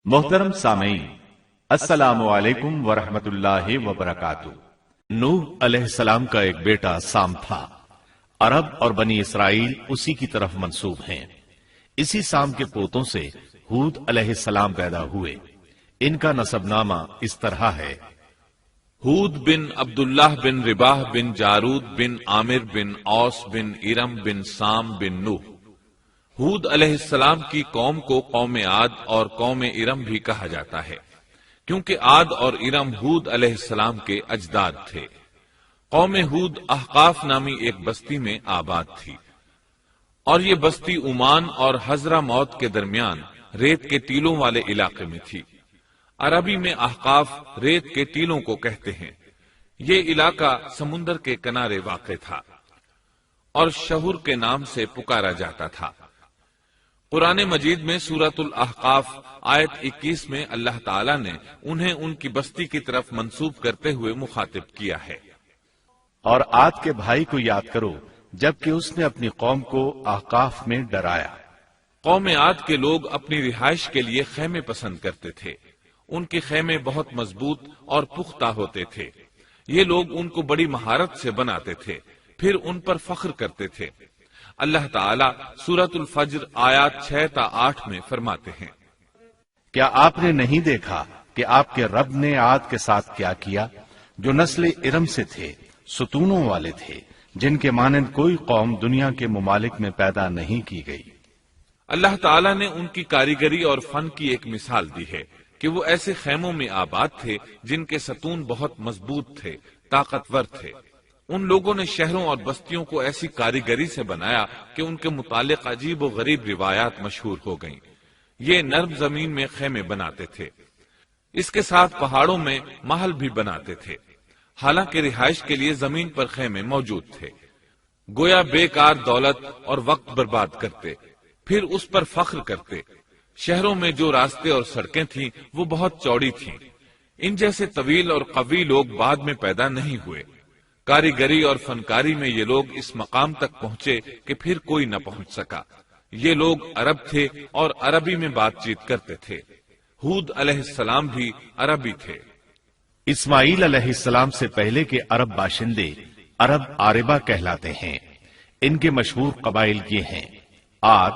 محترم سامعین، السلام علیکم ورحمۃ اللہ وبرکاتہ۔ نوح علیہ السلام کا ایک بیٹا سام تھا۔ عرب اور بنی اسرائیل اسی کی طرف منسوب ہیں۔ اسی سام کے پوتوں سے ہود علیہ السلام پیدا ہوئے۔ ان کا نسب نامہ اس طرح ہے: ہود بن عبداللہ بن رباح بن جارود بن عامر بن اوس بن ارم بن سام بن نوح۔ ہود علیہ السلام کی قوم کو قوم عاد اور قوم ارم بھی کہا جاتا ہے، کیونکہ عاد اور ارم ہود علیہ السلام کے اجداد تھے۔ قوم ہود احقاف نامی ایک بستی میں آباد تھی، اور یہ بستی عمان اور حضرہ موت کے درمیان ریت کے ٹیلوں والے علاقے میں تھی۔ عربی میں احقاف ریت کے ٹیلوں کو کہتے ہیں۔ یہ علاقہ سمندر کے کنارے واقع تھا اور شہر کے نام سے پکارا جاتا تھا۔ قرآن مجید میں سورۃ الاحقاف آیت 21 میں اللہ تعالیٰ نے انہیں ان کی بستی کی طرف منسوب کرتے ہوئے مخاطب کیا ہے۔ اور عاد کے بھائی کو یاد کرو جبکہ اس نے اپنی قوم کو احقاف میں ڈرایا۔ قوم عاد کے لوگ اپنی رہائش کے لیے خیمے پسند کرتے تھے۔ ان کے خیمے بہت مضبوط اور پختہ ہوتے تھے۔ یہ لوگ ان کو بڑی مہارت سے بناتے تھے، پھر ان پر فخر کرتے تھے۔ اللہ تعالیٰ سورۃ الفجر آیات 6 تا 8 میں فرماتے ہیں: کیا آپ نے نہیں دیکھا کہ آپ کے رب نے عاد کے ساتھ کیا کیا، جو نسل ارم سے تھے، ستونوں والے تھے، جن کے مانند کوئی قوم دنیا کے ممالک میں پیدا نہیں کی گئی۔ اللہ تعالیٰ نے ان کی کاریگری اور فن کی ایک مثال دی ہے کہ وہ ایسے خیموں میں آباد تھے جن کے ستون بہت مضبوط تھے، طاقتور تھے۔ ان لوگوں نے شہروں اور بستیوں کو ایسی کاریگری سے بنایا کہ ان کے متعلق عجیب و غریب روایات مشہور ہو گئیں۔ یہ نرم زمین میں خیمے بناتے تھے، اس کے ساتھ پہاڑوں میں محل بھی بناتے تھے، حالانکہ رہائش کے لیے زمین پر خیمے موجود تھے۔ گویا بیکار دولت اور وقت برباد کرتے، پھر اس پر فخر کرتے۔ شہروں میں جو راستے اور سڑکیں تھیں وہ بہت چوڑی تھیں۔ ان جیسے طویل اور قوی لوگ بعد میں پیدا نہیں ہوئے۔ کاریگری اور فنکاری میں یہ لوگ اس مقام تک پہنچے کہ پھر کوئی نہ پہنچ سکا۔ یہ لوگ عرب تھے اور عربی میں بات چیت کرتے تھے۔ ہود علیہ السلام بھی عربی تھے۔ اسماعیل علیہ السلام سے پہلے کے عرب باشندے عرب عاربہ کہلاتے ہیں۔ ان کے مشہور قبائل یہ ہیں: عاد،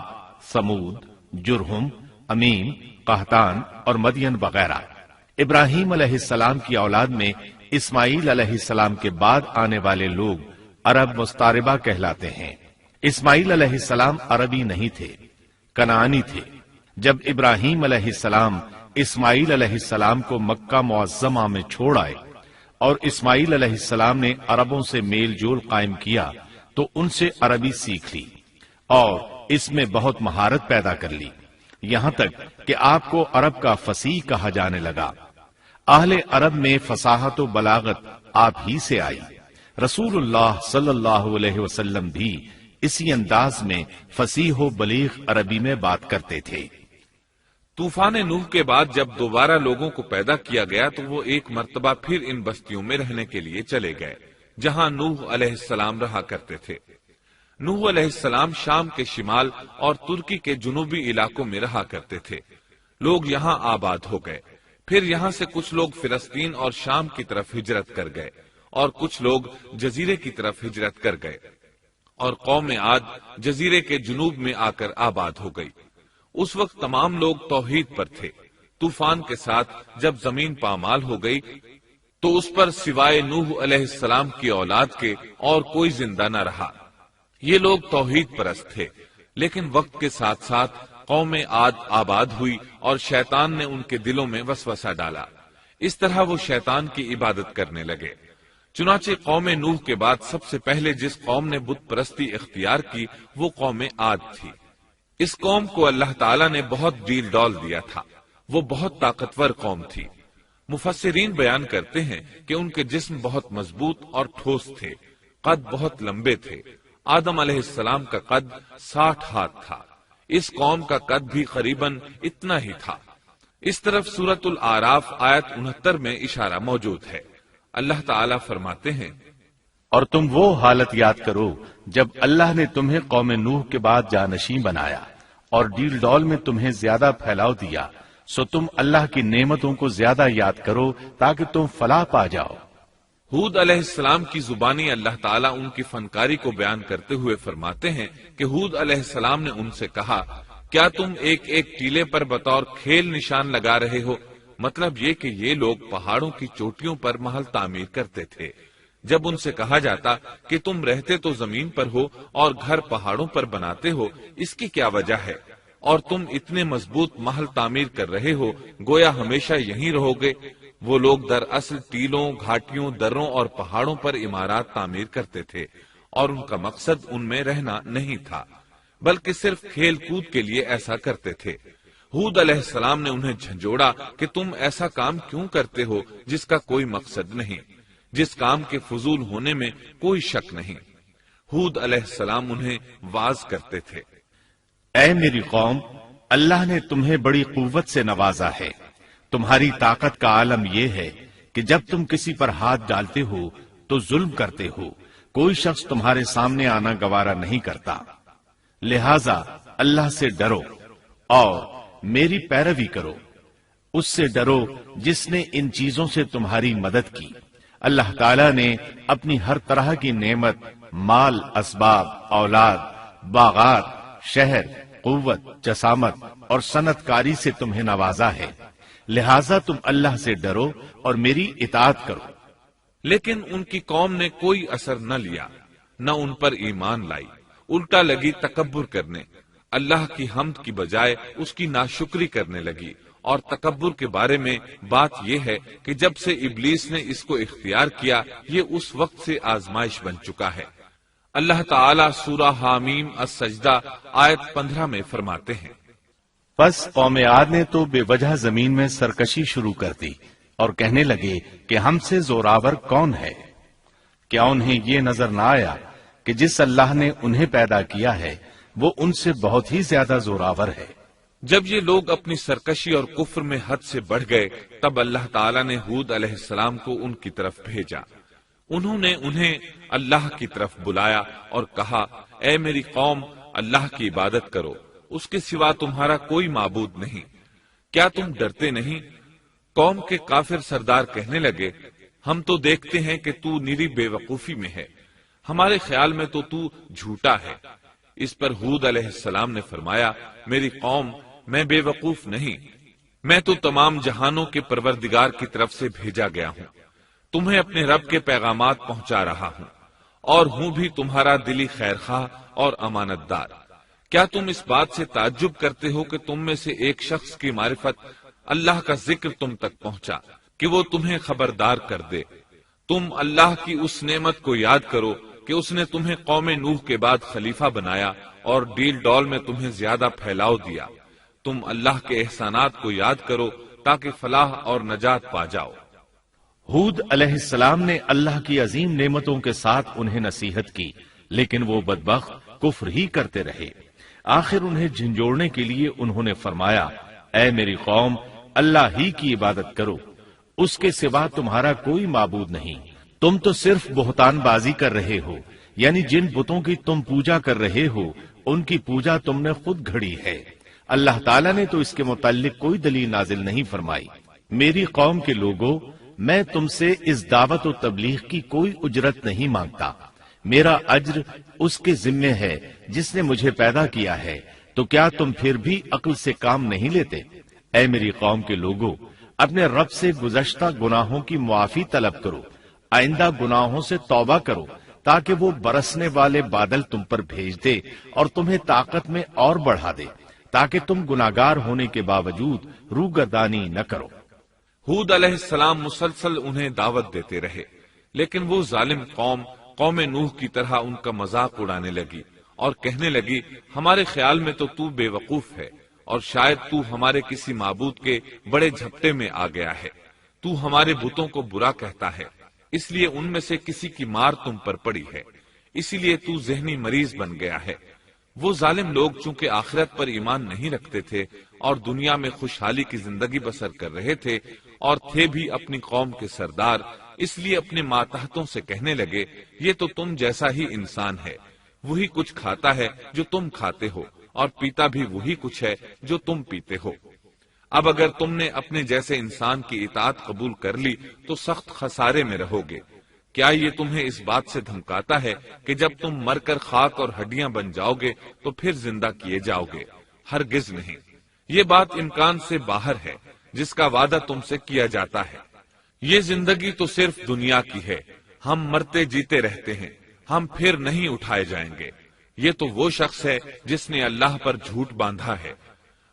ثمود، جرہم، امیم، قحطان اور مدین وغیرہ۔ ابراہیم علیہ السلام کی اولاد میں اسماعیل علیہ السلام کے بعد آنے والے لوگ عرب مستعربہ کہلاتے ہیں۔ اسماعیل علیہ السلام عربی نہیں تھے، کنعانی تھے۔ جب ابراہیم علیہ السلام اسماعیل علیہ السلام کو مکہ معظمہ میں چھوڑ آئے اور اسماعیل علیہ السلام نے عربوں سے میل جول قائم کیا تو ان سے عربی سیکھ لی اور اس میں بہت مہارت پیدا کر لی، یہاں تک کہ آپ کو عرب کا فصیح کہا جانے لگا۔ اہل عرب میں فصاحت و بلاغت آپ ہی سے آئی۔ رسول اللہ صلی اللہ علیہ وسلم بھی اسی انداز میں فصیح و بلیغ عربی میں بات کرتے تھے۔ طوفان نوح کے بعد جب دوبارہ لوگوں کو پیدا کیا گیا تو وہ ایک مرتبہ پھر ان بستیوں میں رہنے کے لیے چلے گئے جہاں نوح علیہ السلام رہا کرتے تھے۔ نوح علیہ السلام شام کے شمال اور ترکی کے جنوبی علاقوں میں رہا کرتے تھے۔ لوگ یہاں آباد ہو گئے۔ پھر یہاں سے کچھ لوگ فلسطین اور شام کی طرف ہجرت کر گئے اور کچھ لوگ جزیرے کی طرف ہجرت کر گئے، اور قوم عاد جزیرے کے جنوب میں آ کر آباد ہو گئی۔ اس وقت تمام لوگ توحید پر تھے۔ طوفان کے ساتھ جب زمین پامال ہو گئی تو اس پر سوائے نوح علیہ السلام کی اولاد کے اور کوئی زندہ نہ رہا۔ یہ لوگ توحید پرست تھے، لیکن وقت کے ساتھ ساتھ قوم عاد آباد ہوئی اور شیطان نے ان کے دلوں میں وسوسہ ڈالا۔ اس طرح وہ شیطان کی عبادت کرنے لگے۔ چنانچہ قوم نوح کے بعد سب سے پہلے جس قوم نے بت پرستی اختیار کی وہ قوم عاد تھی۔ اس قوم کو اللہ تعالیٰ نے بہت ڈیل ڈال دیا تھا۔ وہ بہت طاقتور قوم تھی۔ مفسرین بیان کرتے ہیں کہ ان کے جسم بہت مضبوط اور ٹھوس تھے، قد بہت لمبے تھے۔ آدم علیہ السلام کا قد 60 ہاتھ تھا۔ اس قوم کا قد بھی قریباً اتنا ہی تھا۔ اس طرف سورۃ الاعراف آیت 69 میں اشارہ موجود ہے۔ اللہ تعالیٰ فرماتے ہیں: اور تم وہ حالت یاد کرو جب اللہ نے تمہیں قوم نوح کے بعد جانشین بنایا اور ڈیل ڈول میں تمہیں زیادہ پھیلاؤ دیا سو تم اللہ کی نعمتوں کو زیادہ یاد کرو تاکہ تم فلاح پا جاؤ۔ ہود علیہ السلام کی زبانی اللہ تعالیٰ ان کی فنکاری کو بیان کرتے ہوئے فرماتے ہیں کہ ہود علیہ السلام نے ان سے کہا، کیا تم ایک ایک ٹیلے پر بطور کھیل نشان لگا رہے ہو؟ مطلب یہ کہ یہ لوگ پہاڑوں کی چوٹیوں پر محل تعمیر کرتے تھے۔ جب ان سے کہا جاتا کہ تم رہتے تو زمین پر ہو اور گھر پہاڑوں پر بناتے ہو، اس کی کیا وجہ ہے؟ اور تم اتنے مضبوط محل تعمیر کر رہے ہو، گویا ہمیشہ یہیں رہو گے۔ وہ لوگ دراصل ٹیلوں، گھاٹیوں، دروں اور پہاڑوں پر عمارات تعمیر کرتے تھے، اور ان کا مقصد ان میں رہنا نہیں تھا، بلکہ صرف کھیل کود کے لیے ایسا کرتے تھے۔ ہود علیہ السلام نے انہیں جھنجھوڑا کہ تم ایسا کام کیوں کرتے ہو جس کا کوئی مقصد نہیں، جس کام کے فضول ہونے میں کوئی شک نہیں۔ ہود علیہ السلام انہیں واز کرتے تھے، اے میری قوم، اللہ نے تمہیں بڑی قوت سے نوازا ہے۔ تمہاری طاقت کا عالم یہ ہے کہ جب تم کسی پر ہاتھ ڈالتے ہو تو ظلم کرتے ہو، کوئی شخص تمہارے سامنے آنا گوارا نہیں کرتا۔ لہذا اللہ سے ڈرو اور میری پیروی کرو، اس سے ڈرو جس نے ان چیزوں سے تمہاری مدد کی۔ اللہ تعالیٰ نے اپنی ہر طرح کی نعمت، مال، اسباب، اولاد، باغات، شہر، قوت، جسامت اور صنعت کاری سے تمہیں نوازا ہے، لہذا تم اللہ سے ڈرو اور میری اطاعت کرو۔ لیکن ان کی قوم نے کوئی اثر نہ لیا، نہ ان پر ایمان لائی، الٹا لگی تکبر کرنے، اللہ کی حمد کی بجائے اس کی ناشکری کرنے لگی۔ اور تکبر کے بارے میں بات یہ ہے کہ جب سے ابلیس نے اس کو اختیار کیا، یہ اس وقت سے آزمائش بن چکا ہے۔ اللہ تعالیٰ سورہ حامیم السجدہ آیت 15 میں فرماتے ہیں، پس قوم عاد نے تو بے وجہ زمین میں سرکشی شروع کر دی اور کہنے لگے کہ ہم سے زوراور کون ہے؟ کیا انہیں یہ نظر نہ آیا کہ جس اللہ نے انہیں پیدا کیا ہے وہ ان سے بہت ہی زیادہ زوراور ہے؟ جب یہ لوگ اپنی سرکشی اور کفر میں حد سے بڑھ گئے، تب اللہ تعالیٰ نے ہود علیہ السلام کو ان کی طرف بھیجا۔ انہوں نے انہیں اللہ کی طرف بلایا اور کہا، اے میری قوم، اللہ کی عبادت کرو، اس کے سوا تمہارا کوئی معبود نہیں۔ کیا تم ڈرتے نہیں؟ قوم کے کافر سردار کہنے لگے، ہم تو دیکھتے ہیں کہ تو نیری بے وقوفی میں ہے، ہمارے خیال میں تو جھوٹا ہے۔ اس پر ہود علیہ السلام نے فرمایا، میری قوم، میں بے وقوف نہیں، میں تو تمام جہانوں کے پروردگار کی طرف سے بھیجا گیا ہوں، تمہیں اپنے رب کے پیغامات پہنچا رہا ہوں، اور ہوں بھی تمہارا دلی خیر خواہ اور امانت دار۔ کیا تم اس بات سے تعجب کرتے ہو کہ تم میں سے ایک شخص کی معرفت، اللہ کا ذکر تم تک پہنچا کہ وہ تمہیں خبردار کر دے؟ تم اللہ کی اس نعمت کو یاد کرو کہ اس نے تمہیں قوم نوح کے بعد خلیفہ بنایا اور ڈیل ڈول میں تمہیں زیادہ پھیلاؤ دیا۔ تم اللہ کے احسانات کو یاد کرو تاکہ فلاح اور نجات پا جاؤ۔ ہود علیہ السلام نے اللہ کی عظیم نعمتوں کے ساتھ انہیں نصیحت کی، لیکن وہ بدبخت کفر ہی کرتے رہے۔ آخر انہیں جھنجھوڑنے کے لیے انہوں نے فرمایا، اے میری قوم، اللہ ہی کی عبادت کرو، اس کے سوا تمہارا کوئی معبود نہیں۔ تم تو صرف بہتان بازی کر رہے ہو، یعنی جن بتوں کی تم پوجا کر رہے ہو ان کی پوجا تم نے خود گھڑی ہے، اللہ تعالیٰ نے تو اس کے متعلق کوئی دلیل نازل نہیں فرمائی۔ میری قوم کے لوگوں، میں تم سے اس دعوت و تبلیغ کی کوئی اجرت نہیں مانگتا، میرا اجر اس کے ذمے ہے جس نے مجھے پیدا کیا ہے، تو کیا تم پھر بھی عقل سے کام نہیں لیتے؟ اے میری قوم کے لوگوں، اپنے رب سے گزشتہ گناہوں کی معافی طلب کرو، آئندہ گناہوں سے توبہ کرو، تاکہ وہ برسنے والے بادل تم پر بھیج دے اور تمہیں طاقت میں اور بڑھا دے، تاکہ تم گناہگار ہونے کے باوجود روگردانی نہ کرو۔ ہود علیہ السلام مسلسل انہیں دعوت دیتے رہے، لیکن وہ ظالم قوم نوح کی طرح ان کا مذاق اڑانے لگی اور کہنے لگی، ہمارے خیال میں تو بے وقوف ہے، اور شاید تو ہمارے کسی معبود کے بڑے جھپٹے میں آ گیا ہے، تو ہمارے بتوں کو برا کہتا ہے، اس لیے ان میں سے کسی کی مار تم پر پڑی ہے، اسی لیے تو ذہنی مریض بن گیا ہے۔ وہ ظالم لوگ چونکہ آخرت پر ایمان نہیں رکھتے تھے اور دنیا میں خوشحالی کی زندگی بسر کر رہے تھے اور تھے بھی اپنی قوم کے سردار، اس لیے اپنے ماتحتوں سے کہنے لگے، یہ تو تم جیسا ہی انسان ہے، وہی کچھ کھاتا ہے جو تم کھاتے ہو اور پیتا بھی وہی کچھ ہے جو تم پیتے ہو۔ اب اگر تم نے اپنے جیسے انسان کی اطاعت قبول کر لی تو سخت خسارے میں رہو گے۔ کیا یہ تمہیں اس بات سے دھمکاتا ہے کہ جب تم مر کر خاک اور ہڈیاں بن جاؤ گے تو پھر زندہ کیے جاؤ گے؟ ہرگز نہیں، یہ بات امکان سے باہر ہے جس کا وعدہ تم سے کیا جاتا ہے۔ یہ زندگی تو صرف دنیا کی ہے، ہم مرتے جیتے رہتے ہیں، ہم پھر نہیں اٹھائے جائیں گے۔ یہ تو وہ شخص ہے جس نے اللہ پر جھوٹ باندھا ہے،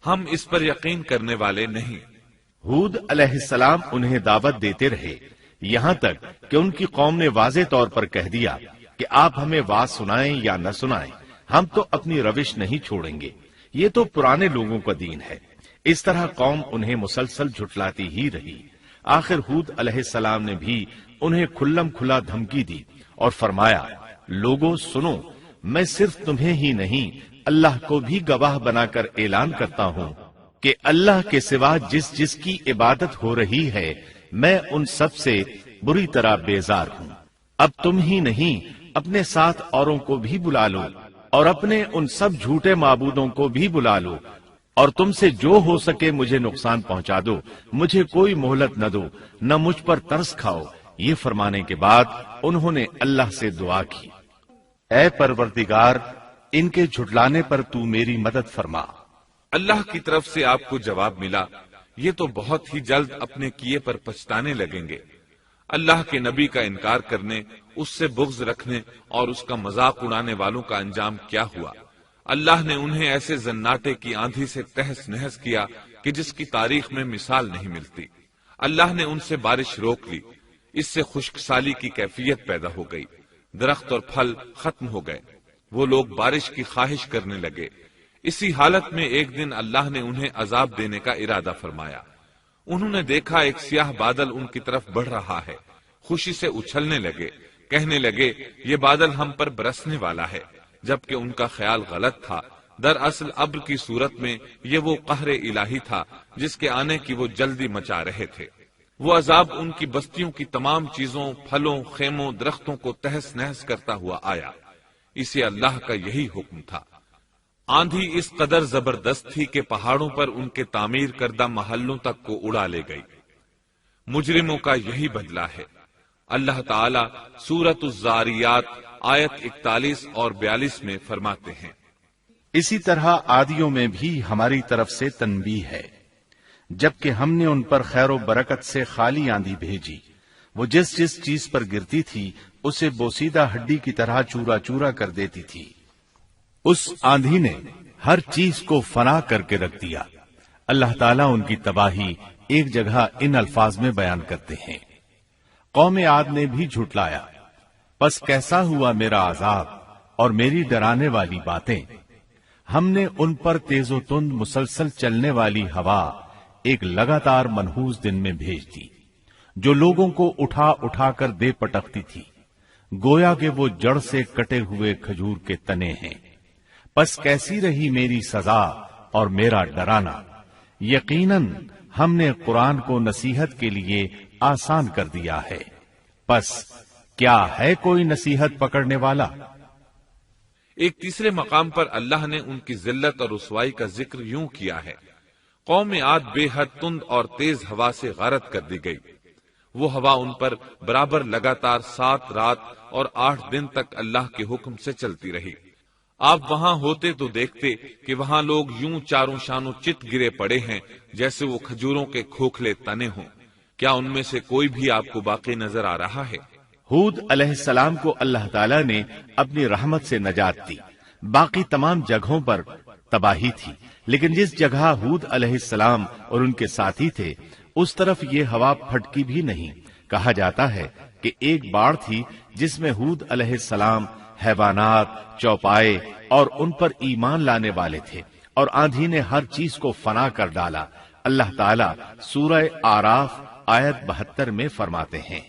ہم اس پر یقین کرنے والے نہیں۔ ہود علیہ السلام انہیں دعوت دیتے رہے یہاں تک کہ ان کی قوم نے واضح طور پر کہہ دیا کہ آپ ہمیں واز سنائیں یا نہ سنائیں، ہم تو اپنی روش نہیں چھوڑیں گے، یہ تو پرانے لوگوں کا دین ہے۔ اس طرح قوم انہیں مسلسل جھٹلاتی ہی رہی۔ آخر ہود علیہ السلام نے بھی انہیں کھلم کھلا دھمکی دی اور فرمایا، لوگوں سنو، میں صرف تمہیں ہی نہیں اللہ کو بھی گواہ بنا کر اعلان کرتا ہوں کہ اللہ کے سوا جس جس کی عبادت ہو رہی ہے میں ان سب سے بری طرح بیزار ہوں۔ اب تم ہی نہیں اپنے ساتھ اوروں کو بھی بلا لو اور اپنے ان سب جھوٹے معبودوں کو بھی بلا لو، اور تم سے جو ہو سکے مجھے نقصان پہنچا دو، مجھے کوئی مہلت نہ دو، نہ مجھ پر ترس کھاؤ۔ یہ فرمانے کے بعد انہوں نے اللہ سے دعا کی، اے پروردگار، ان کے جھٹلانے پر تو میری مدد فرما۔ اللہ کی طرف سے آپ کو جواب ملا، یہ تو بہت ہی جلد اپنے کیے پر پچھتانے لگیں گے۔ اللہ کے نبی کا انکار کرنے، اس سے بغض رکھنے اور اس کا مذاق اڑانے والوں کا انجام کیا ہوا؟ اللہ نے انہیں ایسے زناٹے کی آندھی سے تہس نہس کیا کہ جس کی تاریخ میں مثال نہیں ملتی۔ اللہ نے ان سے بارش روک لی، اس سے خشک سالی کی کیفیت پیدا ہو گئی، درخت اور پھل ختم ہو گئے، وہ لوگ بارش کی خواہش کرنے لگے۔ اسی حالت میں ایک دن اللہ نے انہیں عذاب دینے کا ارادہ فرمایا۔ انہوں نے دیکھا ایک سیاہ بادل ان کی طرف بڑھ رہا ہے، خوشی سے اچھلنے لگے، کہنے لگے یہ بادل ہم پر برسنے والا ہے، جبکہ ان کا خیال غلط تھا۔ دراصل ابر کی صورت میں یہ وہ قہر الہی تھا جس کے آنے کی وہ جلدی مچا رہے تھے۔ وہ عذاب ان کی بستیوں کی تمام چیزوں، پھلوں، خیموں، درختوں کو تہس نہس کرتا ہوا آیا۔ اسے اللہ کا یہی حکم تھا۔ آندھی اس قدر زبردست تھی کہ پہاڑوں پر ان کے تعمیر کردہ محلوں تک کو اڑا لے گئی۔ مجرموں کا یہی بدلہ ہے۔ اللہ تعالی سورۃ الزاریات آیت 41 اور 42 میں فرماتے ہیں، اسی طرح عادیوں میں بھی ہماری طرف سے تنبیہ ہے، جبکہ ہم نے ان پر خیر و برکت سے خالی آندھی بھیجی، وہ جس جس چیز پر گرتی تھی اسے بوسیدہ ہڈی کی طرح چورا چورا کر دیتی تھی۔ اس آندھی نے ہر چیز کو فنا کر کے رکھ دیا۔ اللہ تعالیٰ ان کی تباہی ایک جگہ ان الفاظ میں بیان کرتے ہیں، قوم عاد نے بھی جھٹلایا، پس کیسا ہوا میرا عذاب اور میری ڈرانے والی باتیں۔ ہم نے ان پر تیز و تند مسلسل چلنے والی ہوا ایک لگاتار منحوس دن میں بھیج دی، جو لوگوں کو اٹھا اٹھا کر دے پٹکتی تھی، گویا کہ وہ جڑ سے کٹے ہوئے کھجور کے تنے ہیں۔ پس کیسی رہی میری سزا اور میرا ڈرانا۔ یقیناً ہم نے قرآن کو نصیحت کے لیے آسان کر دیا ہے، پس کیا ہے کوئی نصیحت پکڑنے والا؟ ایک تیسرے مقام پر اللہ نے ان کی ذلت اور رسوائی کا ذکر یوں کیا ہے، قوم عاد بے حد تند اور تیز ہوا سے غارت کر دی گئی۔ وہ ہوا ان پر برابر لگاتار 7 رات اور 8 دن تک اللہ کے حکم سے چلتی رہی۔ آپ وہاں ہوتے تو دیکھتے کہ وہاں لوگ یوں چاروں شانوں چت گرے پڑے ہیں جیسے وہ کھجوروں کے کھوکھلے تنے ہوں۔ کیا ان میں سے کوئی بھی آپ کو باقی نظر آ رہا ہے؟ ہود علیہ السلام کو اللہ تعالیٰ نے اپنی رحمت سے نجات دی، باقی تمام جگہوں پر تباہی تھی، لیکن جس جگہ ہود علیہ السلام اور ان کے ساتھی تھے اس طرف یہ ہوا پھٹکی بھی نہیں۔ کہا جاتا ہے کہ ایک باڑ تھی جس میں ہود علیہ السلام، حیوانات، چوپائے اور ان پر ایمان لانے والے تھے، اور آندھی نے ہر چیز کو فنا کر ڈالا۔ اللہ تعالیٰ سورہ آراف آیت 72 میں فرماتے ہیں،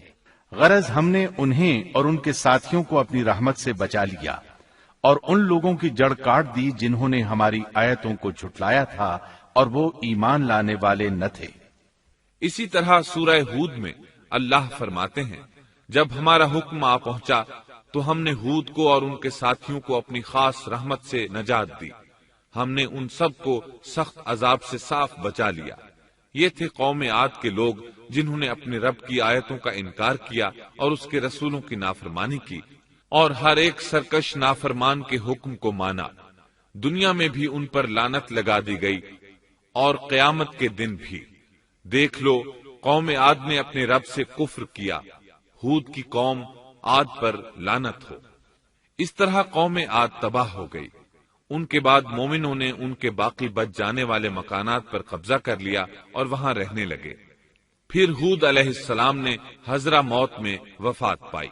غرض ہم نے انہیں اور ان کے ساتھیوں کو اپنی رحمت سے بچا لیا اور ان لوگوں کی جڑ کاٹ دی جنہوں نے ہماری آیتوں کو جھٹلایا تھا اور وہ ایمان لانے والے نہ تھے۔ اسی طرح سورہ ہود میں اللہ فرماتے ہیں، جب ہمارا حکم آ پہنچا تو ہم نے ہود کو اور ان کے ساتھیوں کو اپنی خاص رحمت سے نجات دی۔ ہم نے ان سب کو سخت عذاب سے صاف بچا لیا۔ یہ تھے قوم عاد کے لوگ جنہوں نے اپنے رب کی آیتوں کا انکار کیا اور اس کے رسولوں کی نافرمانی کی، اور ہر ایک سرکش نافرمان کے حکم کو مانا۔ دنیا میں بھی ان پر لعنت لگا دی گئی اور قیامت کے دن بھی۔ دیکھ لو، قوم عاد نے اپنے رب سے کفر کیا، ہود کی قوم عاد پر لعنت ہو۔ اس طرح قوم عاد تباہ ہو گئی۔ ان کے بعد مومنوں نے ان کے باقی بچ جانے والے مکانات پر قبضہ کر لیا اور وہاں رہنے لگے۔ پھر ہود علیہ السلام نے حضرہ موت میں وفات پائی۔